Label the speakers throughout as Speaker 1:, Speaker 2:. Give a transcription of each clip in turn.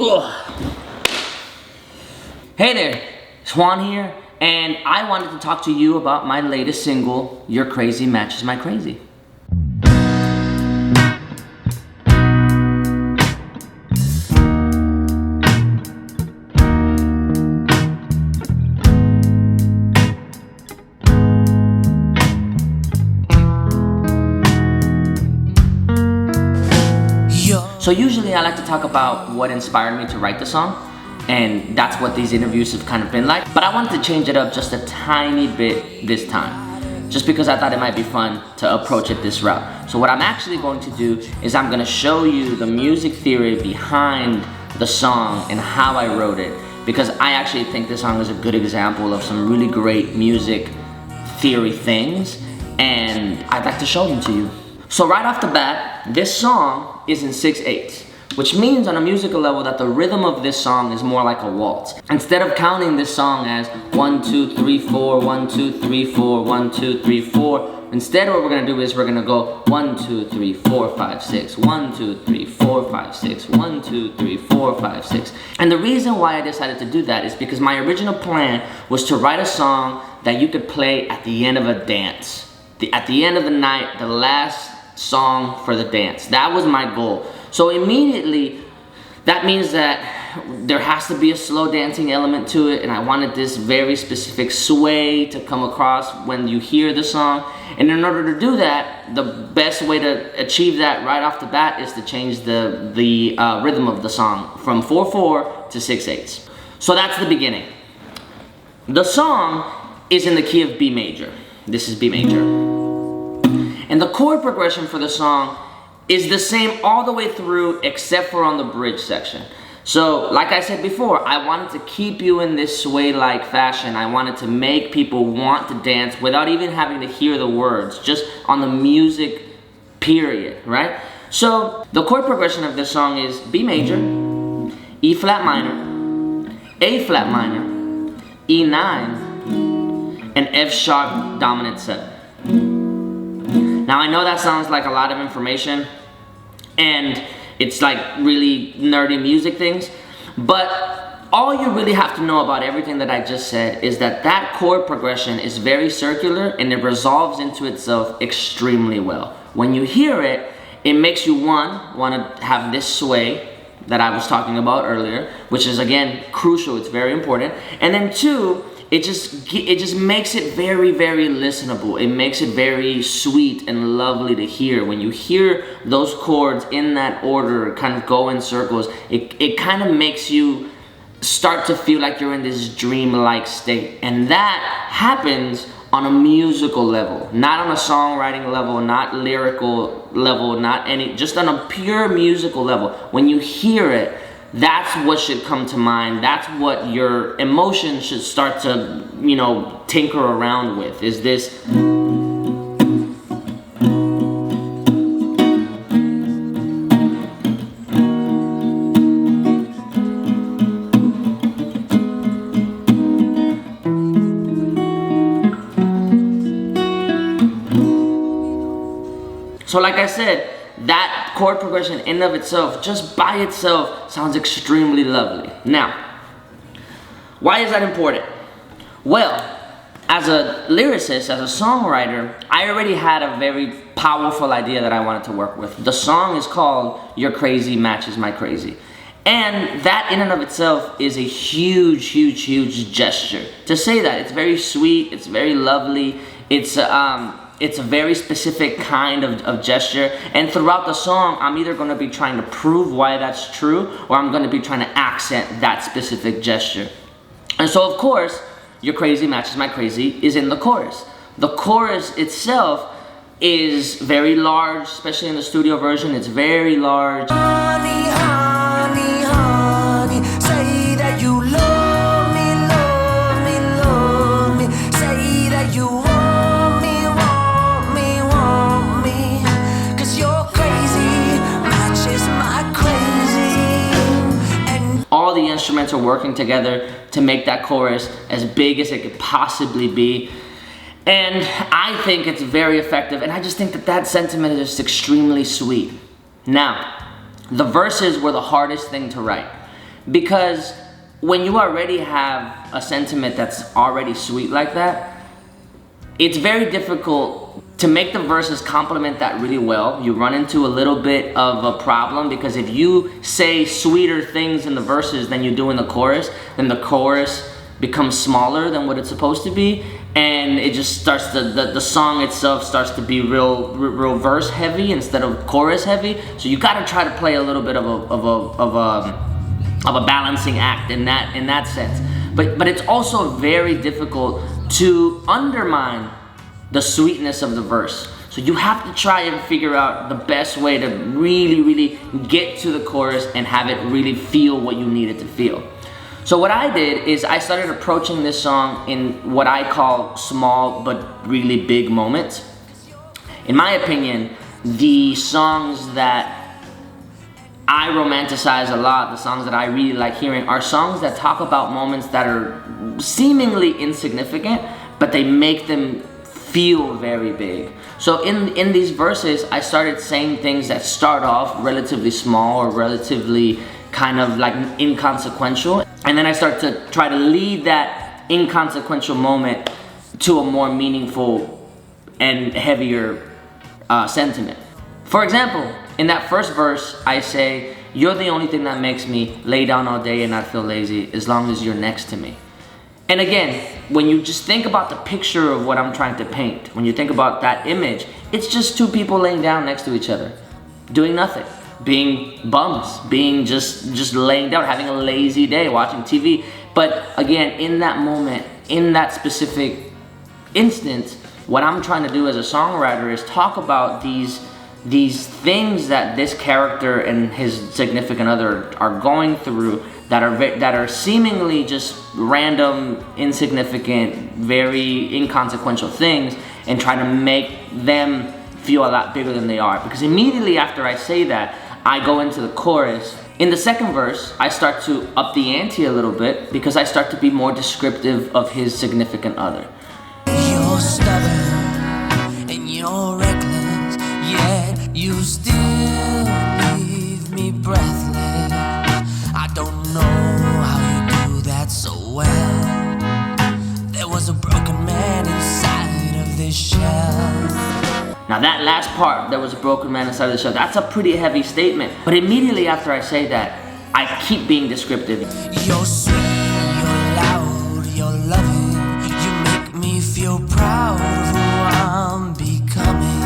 Speaker 1: Ugh. Hey there, Swan here, and I wanted to talk to you about my latest single, Your Crazy Matches My Crazy. So usually I like to talk about what inspired me to write the song, and that's what these interviews have kind of been like. But I wanted to change it up just a tiny bit this time, just because I thought it might be fun to approach it this route. So what I'm actually going to do is I'm going to show you the music theory behind the song and how I wrote it, because I actually think this song is a good example of some really great music theory things, and I'd like to show them to you. So right off the bat, this song is in 6/8, which means on a musical level that the rhythm of this song is more like a waltz. Instead of counting this song as 1, 2, 3, 4, 1, 2, 3, 4, 1, 2, 3, 4, instead what we're gonna do is we're gonna go 1, 2, 3, 4, 5, 6, 1, 2, 3, 4, 5, 6, 1, 2, 3, 4, 5, 6. And the reason why I decided to do that is because my original plan was to write a song that you could play at the end of a dance. At the end of the night, the last song for the dance. That was my goal. So immediately, that means that there has to be a slow dancing element to it, and I wanted this very specific sway to come across when you hear the song. And in order to do that, the best way to achieve that right off the bat is to change the rhythm of the song from 4/4 to 6/8. So that's the beginning. The song is in the key of B major. This is B major. And the chord progression for the song is the same all the way through except for on the bridge section. So, like I said before, I wanted to keep you in this sway-like fashion. I wanted to make people want to dance without even having to hear the words, just on the music, period, right? So, the chord progression of this song is B major, E flat minor, A flat minor, E9, and F sharp dominant 7. Now I know that sounds like a lot of information and it's like really nerdy music things, but all you really have to know about everything that I just said is that that chord progression is very circular and it resolves into itself extremely well. When you hear it, it makes you want to have this sway that I was talking about earlier, which is again crucial, it's very important. And then two, it just makes it very, very listenable. It makes it very sweet and lovely to hear. When you hear those chords in that order kind of go in circles, it kind of makes you start to feel like you're in this dream-like state. And that happens on a musical level, not on a songwriting level, not lyrical level, just on a pure musical level. When you hear it, that's what should come to mind. That's what your emotions should start to, tinker around with, is this. So like I said, that chord progression in and of itself, just by itself, sounds extremely lovely. Now, why is that important? Well, as a lyricist, as a songwriter, I already had a very powerful idea that I wanted to work with. The song is called Your Crazy Matches My Crazy. And that in and of itself is a huge, huge, huge gesture. To say that, it's very sweet, it's very lovely, it's a very specific kind of gesture, and throughout the song I'm either going to be trying to prove why that's true, or I'm going to be trying to accent that specific gesture. And so of course, Your Crazy Matches My Crazy is in the chorus. The chorus itself is very large, especially in the studio version. It's very large. Honey, honey, honey, say that you love me, love me, love me, say that you want me, want me, want me, 'cause you're crazy, matches my crazy. And all the instruments are working together to make that chorus as big as it could possibly be. And I think it's very effective, and I just think that that sentiment is just extremely sweet. Now, the verses were the hardest thing to write. Because when you already have a sentiment that's already sweet like that, it's very difficult to make the verses complement that really well. You run into a little bit of a problem, because if you say sweeter things in the verses than you do in the chorus, then the chorus becomes smaller than what it's supposed to be, and it just starts to, the song itself starts to be real verse heavy instead of chorus heavy. So you gotta try to play a little bit of a balancing act in that sense. But it's also very difficult to undermine the sweetness of the verse. So you have to try and figure out the best way to really get to the chorus and have it really feel what you need it to feel. So what I did is I started approaching this song in what I call small but really big moments. In my opinion, the songs that I romanticize a lot, the songs that I really like hearing, are songs that talk about moments that are seemingly insignificant, but they make them feel very big. So in these verses, I started saying things that start off relatively small or relatively kind of like inconsequential, and then I start to try to lead that inconsequential moment to a more meaningful and heavier sentiment. For example, in that first verse, I say, "You're the only thing that makes me lay down all day and not feel lazy, as long as you're next to me." And again, when you just think about the picture of what I'm trying to paint, when you think about that image, it's just two people laying down next to each other, doing nothing, being bums, being just laying down, having a lazy day, watching TV. But again, in that moment, in that specific instance, what I'm trying to do as a songwriter is talk about these things that this character and his significant other are going through, that are seemingly just random, insignificant, very inconsequential things, and try to make them feel a lot bigger than they are. Because immediately after I say that, I go into the chorus. In the second verse, I start to up the ante a little bit, because I start to be more descriptive of his significant other.
Speaker 2: You're stubborn and you're reckless, yet you still leave me breathless. I don't know how you do that so well. There was a broken man inside of this shell.
Speaker 1: Now that last part, "there was a broken man inside of the shell," that's a pretty heavy statement. But immediately after I say that, I keep being descriptive.
Speaker 2: You're sweet, you're loud, you're loving. You make me feel proud of who I'm becoming.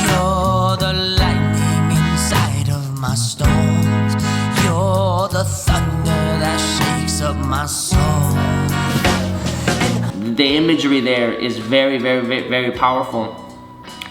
Speaker 2: You're the lightning inside of my storms. You're the thunder that shakes up my soul.
Speaker 1: The imagery there is very powerful.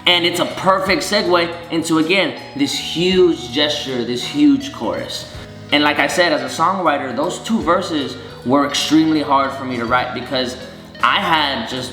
Speaker 1: And it's a perfect segue into, again, this huge gesture, this huge chorus. And like I said, as a songwriter, those two verses were extremely hard for me to write, because I had just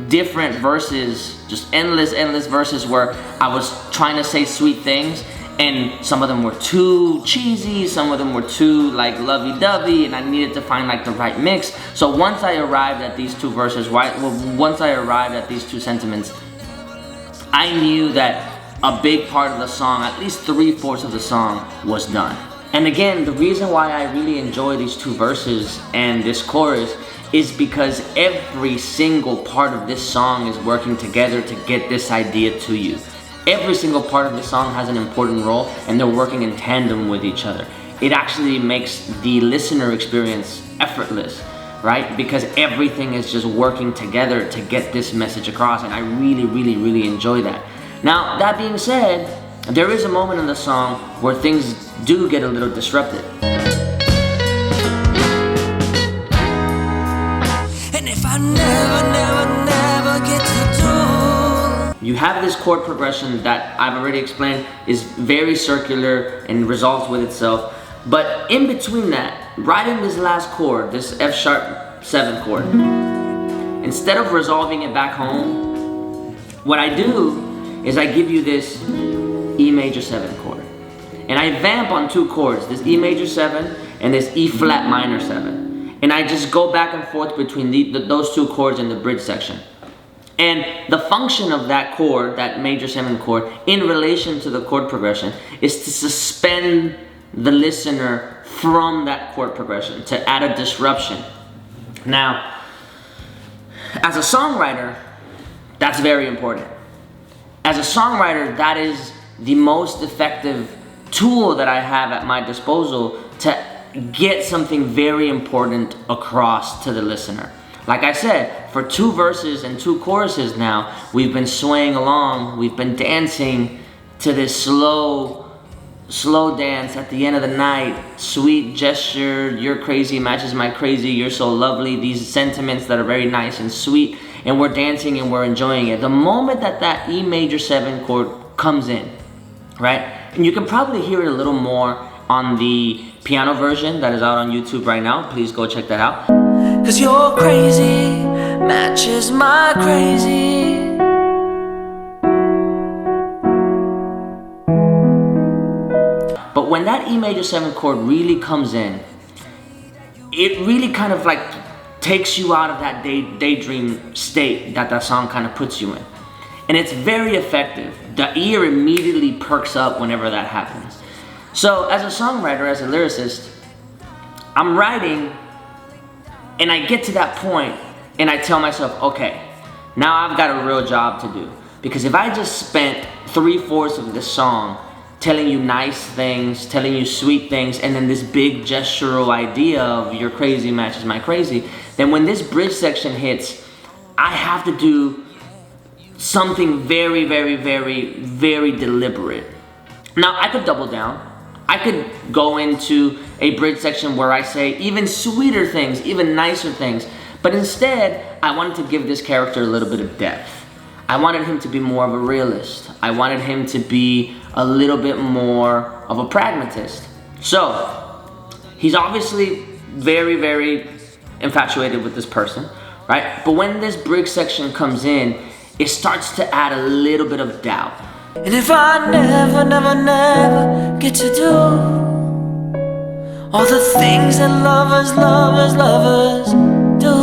Speaker 1: different verses, just endless verses where I was trying to say sweet things, and some of them were too cheesy, some of them were too like lovey-dovey, and I needed to find like the right mix. So once I arrived at these two verses, once I arrived at these two sentiments, I knew that a big part of the song, at least 3/4 of the song, was done. And again, the reason why I really enjoy these two verses and this chorus is because every single part of this song is working together to get this idea to you. Every single part of the song has an important role, and they're working in tandem with each other. It actually makes the listener experience effortless, right? Because everything is just working together to get this message across, and I really enjoy that. Now, that being said, there is a moment in the song where things do get a little disrupted.
Speaker 2: And if I never get to do.
Speaker 1: You have this chord progression that I've already explained is very circular and resolves with itself. But in between that, right in this last chord, this F sharp 7 chord, instead of resolving it back home, what I do is I give you this E major 7 chord. And I vamp on two chords, this E major 7 and this E flat minor 7. And I just go back and forth between those two chords in the bridge section. And the function of that chord, that major 7 chord, in relation to the chord progression, is to suspend the listener from that chord progression, to add a disruption. Now, as a songwriter, that's very important. As a songwriter, that is the most effective tool that I have at my disposal to get something very important across to the listener. Like I said, for 2 verses and 2 choruses now, we've been swaying along, we've been dancing to this slow dance at the end of the night, sweet gesture, you're crazy matches my crazy, you're so lovely, these sentiments that are very nice and sweet, and we're dancing and we're enjoying it. The moment that that E major 7 chord comes in, right? And you can probably hear it a little more on the piano version that is out on YouTube right now. Please go check that out.
Speaker 2: 'Cause you're crazy, matches my crazy.
Speaker 1: But when that E major 7 chord really comes in, it really kind of like takes you out of that daydream state that that song kind of puts you in. And it's very effective. The ear immediately perks up whenever that happens. So as a songwriter, as a lyricist, I'm writing and I get to that point and I tell myself, okay, now I've got a real job to do. Because if I just spent 3/4 of this song telling you nice things, telling you sweet things, and then this big gestural idea of your crazy matches my crazy, then when this bridge section hits, I have to do something very, very, very, very deliberate. Now, I could double down. I could go into a bridge section where I say even sweeter things, even nicer things, but instead, I wanted to give this character a little bit of depth. I wanted him to be more of a realist. I wanted him to be a little bit more of a pragmatist. So, he's obviously very, very infatuated with this person, right? But when this bridge section comes in, it starts to add a little bit of doubt.
Speaker 2: And if I never, never, never get to do all the things that lovers, lovers, lovers do,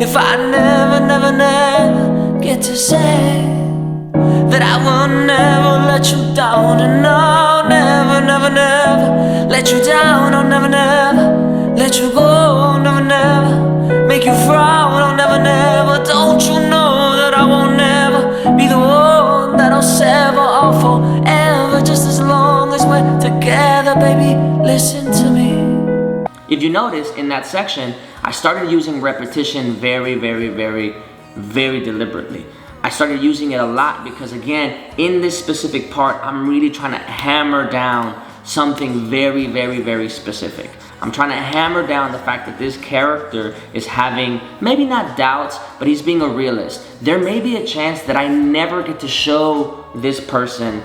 Speaker 2: if I never, never, never get to say that I will never let you down, and I'll never, never, never let you down, I'll never, never let you go, I'll never, never make you frown, I'll never, never, don't you know that I won't never be the one that'll sever all forever, just as long as we're together, baby, listen to me.
Speaker 1: If you notice in that section, I started using repetition very, very, very, very deliberately. I started using it a lot because, again, in this specific part, I'm really trying to hammer down something very, very, very specific. I'm trying to hammer down the fact that this character is having, maybe not doubts, but he's being a realist. There may be a chance that I never get to show this person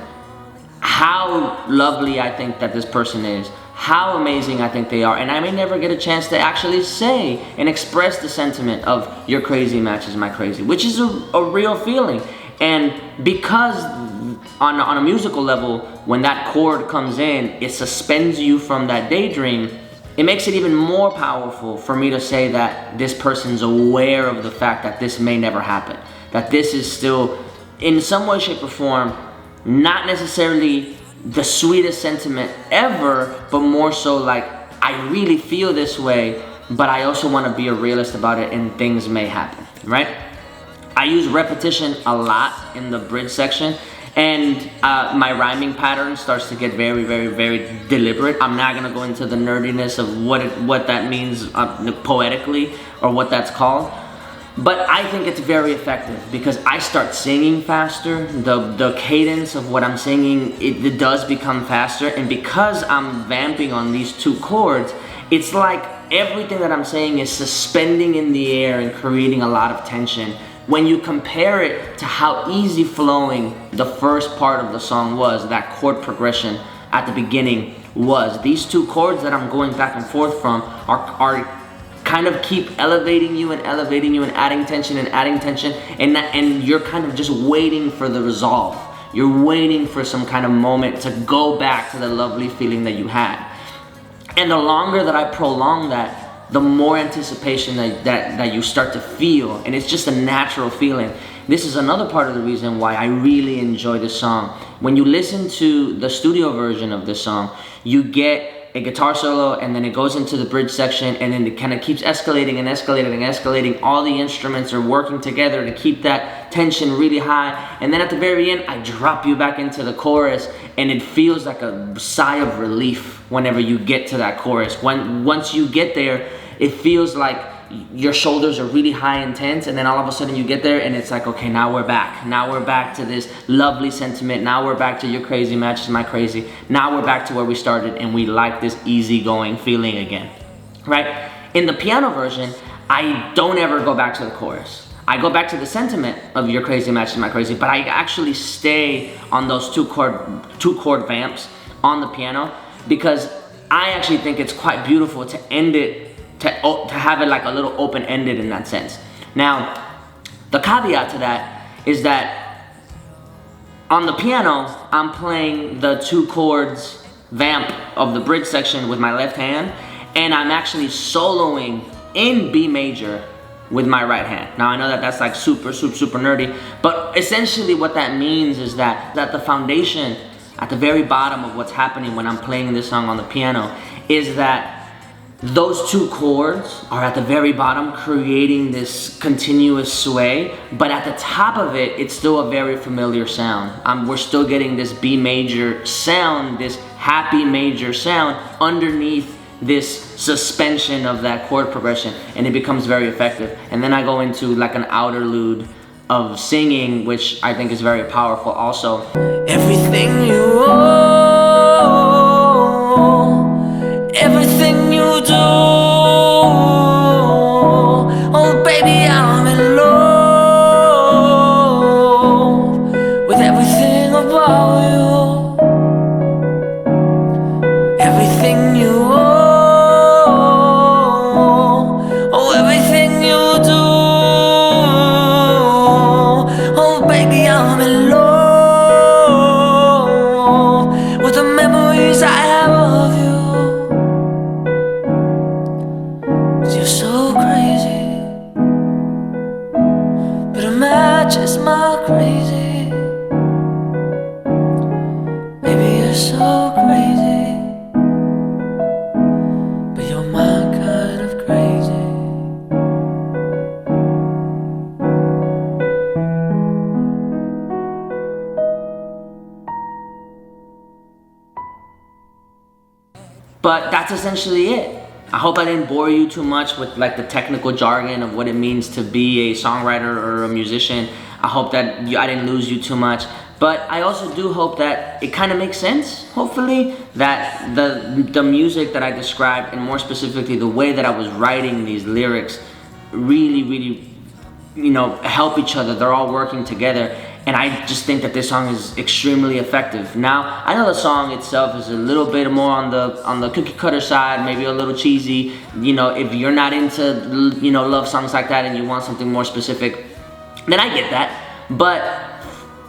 Speaker 1: how lovely I think that this person is, how amazing I think they are, and I may never get a chance to actually say and express the sentiment of your crazy matches my crazy, which is a real feeling. And because on a musical level, when that chord comes in, it suspends you from that daydream, it makes it even more powerful for me to say that this person's aware of the fact that this may never happen, that this is still, in some way, shape, or form, not necessarily the sweetest sentiment ever, but more so like, I really feel this way, but I also want to be a realist about it and things may happen, right? I use repetition a lot in the bridge section, and my rhyming pattern starts to get very, very, very deliberate. I'm not gonna go into the nerdiness of what that means poetically or what that's called. But I think it's very effective because I start singing faster. The cadence of what I'm singing, it does become faster. And because I'm vamping on these 2 chords, it's like everything that I'm saying is suspending in the air and creating a lot of tension. When you compare it to how easy flowing the first part of the song was, that chord progression at the beginning was. These 2 chords that I'm going back and forth from are kind of keep elevating you and adding tension, and you're kind of just waiting for the resolve. You're waiting for some kind of moment to go back to the lovely feeling that you had. And the longer that I prolong that, the more anticipation that you start to feel, and it's just a natural feeling. This is another part of the reason why I really enjoy this song. When you listen to the studio version of this song, you get a guitar solo, and then it goes into the bridge section, and then it kind of keeps escalating and escalating and escalating. All the instruments are working together to keep that tension really high, and then at the very end I drop you back into the chorus, and it feels like a sigh of relief whenever you get to that chorus. Once you get there, it feels like your shoulders are really high and tense, and then all of a sudden you get there and it's like, okay, now we're back. Now we're back to this lovely sentiment. Now we're back to your crazy matches my crazy. Now we're back to where we started, and we like this easygoing feeling again, right? In the piano version, I don't ever go back to the chorus. I go back to the sentiment of your crazy matches my crazy, but I actually stay on those two chord vamps on the piano, because I actually think it's quite beautiful to end it, to have it like a little open-ended in that sense. Now, the caveat to that is that on the piano, I'm playing the 2 chords vamp of the bridge section with my left hand, and I'm actually soloing in B major with my right hand. Now, I know that that's like super nerdy, but essentially what that means is that the foundation at the very bottom of what's happening when I'm playing this song on the piano is that those 2 chords are at the very bottom, creating this continuous sway, but at the top of it, it's still a very familiar sound. We're still getting this B major sound, this happy major sound underneath this suspension of that chord progression, and it becomes very effective. And then I go into like an outerlude of singing, which I think is very powerful also.
Speaker 2: Everything you owe, everything you do, oh baby, I'm in love with everything about you. Everything you owe, oh everything you do, oh baby, I'm in love with the memories I have of you. You're so crazy, but it matches my crazy. Baby, you're so crazy, but you're my kind of crazy.
Speaker 1: But that's essentially it. I hope I didn't bore you too much with like the technical jargon of what it means to be a songwriter or a musician. I hope that I didn't lose you too much. But I also do hope that it kind of makes sense, hopefully, that the music that I described, and more specifically the way that I was writing these lyrics, really, you know, help each other. They're all working together. And I just think that this song is extremely effective. Now, I know the song itself is a little bit more on the cookie cutter side, maybe a little cheesy. You know, if you're not into, you know, love songs like that and you want something more specific, then I get that. But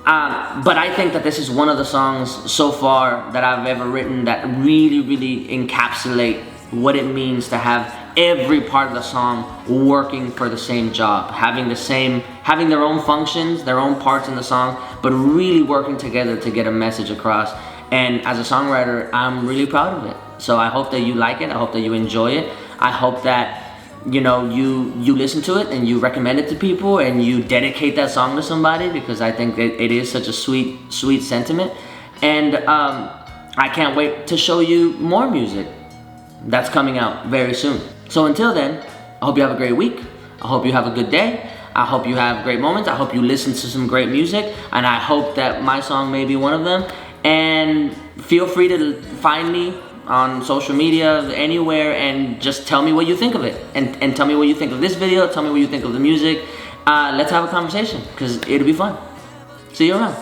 Speaker 1: I think that this is one of the songs so far that I've ever written that really encapsulate what it means to have every part of the song working for the same job, having their own functions, their own parts in the song, but really working together to get a message across. And as a songwriter, I'm really proud of it. So I hope that you like it. I hope that you enjoy it. I hope that, you know, you listen to it and you recommend it to people and you dedicate that song to somebody, because I think that it is such a sweet sentiment. And I can't wait to show you more music that's coming out very soon. So until then, I hope you have a great week. I hope you have a good day. I hope you have great moments. I hope you listen to some great music, and I hope that my song may be one of them. And feel free to find me on social media, anywhere, and just tell me what you think of it. And tell me what you think of this video. Tell me what you think of the music. Let's have a conversation, because it'll be fun. See you around.